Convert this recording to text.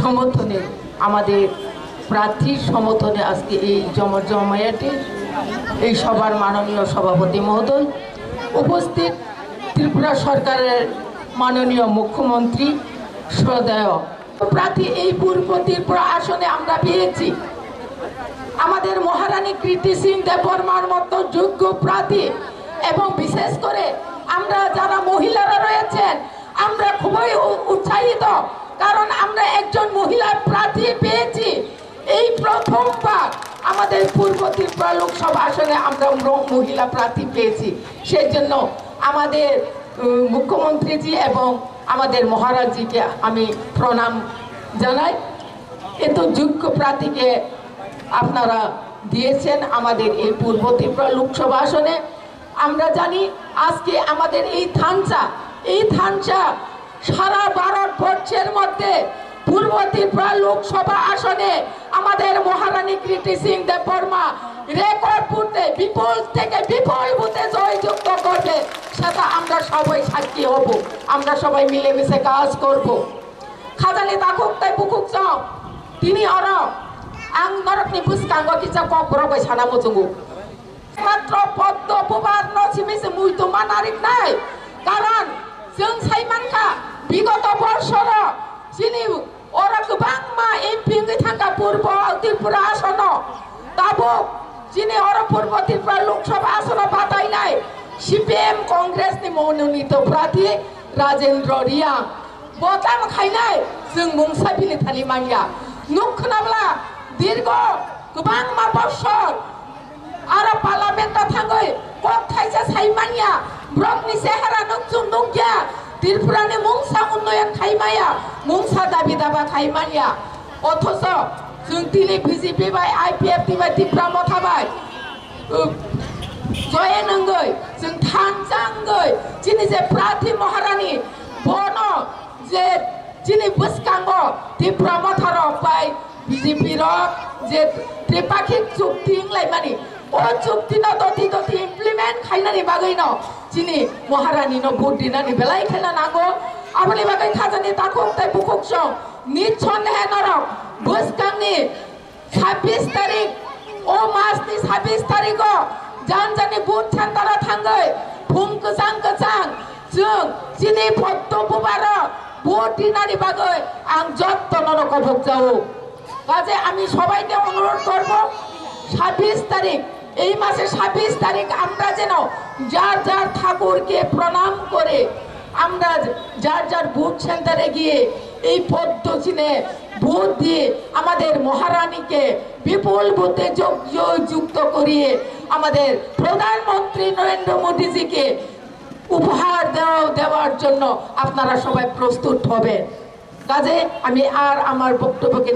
সমর্থনে আমাদের প্রার্থীর সমর্থনে আজকে এই জমায়েতে এই সবার মাননীয় সভাপতি মহোদয় উপস্থিত ত্রিপুরা সরকারের মাননীয় মুখ্যমন্ত্রী শ্রদ্ধেয় প্রার্থী এই পূর্ব ত্রিপুরা আসনে আমরা পেয়েছি আমাদের মহারানী কীর্তি সিং দেববর্মার মতো যোগ্য প্রার্থী এবং বিশেষ করে আমরা যারা মহিলারা রয়েছেন আমরা খুবই উৎসাহিত কারণ আমরা একজন মহিলা প্রার্থী পেয়েছি এই প্রথমবার আমাদের পূর্ব ত্রিপুরা লোকসভা আসনে আমরা মহিলা প্রার্থী পেয়েছি সেই জন্য আমাদের মুখ্যমন্ত্রীজি এবং আমাদের মহারাজজিকে আমি প্রণাম জানাই এত যোগ্য প্রার্থীকে আপনারা দিয়েছেন আমাদের এই পূর্ব ত্রিপুরা লোকসভা আসনে আমরা জানি আজকে আমাদের এই থানচা সারা ভারতবর্ষের মধ্যে পূর্ব ত্রিপুরা লোকসভা আসনে আমাদের মহারানী কীর্তি সিং দেববর্মা রেকর্ড ভোটে বিপুল থেকে বিপুল ভোটে জয়যুক্ত করবে সেটা আমরা সবাই সাক্ষী হব আমরা সবাই মিলেমিশে কাজ করব খাজানি তাকুক তাই বুকুক চাও তিনি অরব আং নরকনি বুসকাঙ্গ কিচা কবরবাই সানা মজুঙ্গু মাত্র পদ্ম পুবার নছিমিসে মুইতো মানারিক নাই কারণ जों साइमानखा विगत बर्षर जिनि ओरा गोबां मा एमपि थांगा पूर्व त्रिपुरा आसन दाबो जिनि ओरा पूर्व त्रिपुरा लोकसभा आसन बादायनाय सीपीएम कांग्रेसनि मनोनीत प्रार्थी राजेन्द्र रिया बदाम खायनाय जों मुंसा बिलिथानि मानिया नुखनाब्ला दीर्घ गोबां मा बर्षर आरो पार्लामेन्टआव थाङै कक थाइजा साइमानिया ब्रकनि सेहेरा नोकजुं नोकिया त्रिपुरानि मुंसा उन्नयन खाइमाया मुंसा दाबि दाबा खाइमानिया अथच जों दिनै बिजेपि बाय आइपिएफ दिबाय त्रिपुरा मथाबाय जये नंगै जों थानजांगै जिनि जे प्रार्थी महारानी बन जे जिनि बुसकांग त्रिपुरा मथार बाय बिजेपि र जे त्रिपाक्षिक चुक्ति इंलायमानि ओ चुक्ति न दति इमप्लिमेंट खाइनानि बागैनो जिनि महारानी न भोट दिनानि बेलाय खेला नांगो आबनि बागै खाजानि ताकुक ताय बुकुक सं निसन्देह नरक बुसकांनि 26 तारिख ओ मासनि 26 तारिख जानजानि भोट सेन्टारा थांगै फुं गोजां जों जिनि फट्ट बुबार भोट दिनानि बागै आं जत्न नरक भोगजाओ কাজে আমি সবাইকে অনুরোধ করব 26 তারিখ এই মাসে 26 তারিখ আমরা যেন যার যার ঠাকুরকে প্রণাম করে আমরা যার যার ভোট সেন্টারে গিয়ে এই পদ্ধতিনে ভোট দিয়ে আমাদের মহারানীকে বিপুল ভোটে যুক্ত করিয়ে আমাদের প্রধানমন্ত্রী নরেন্দ্র মোদীজিকে উপহার দেওয়ার জন্য আপনারা সবাই প্রস্তুত হবেন কাজে আমি আর আমার বক্তব্যকে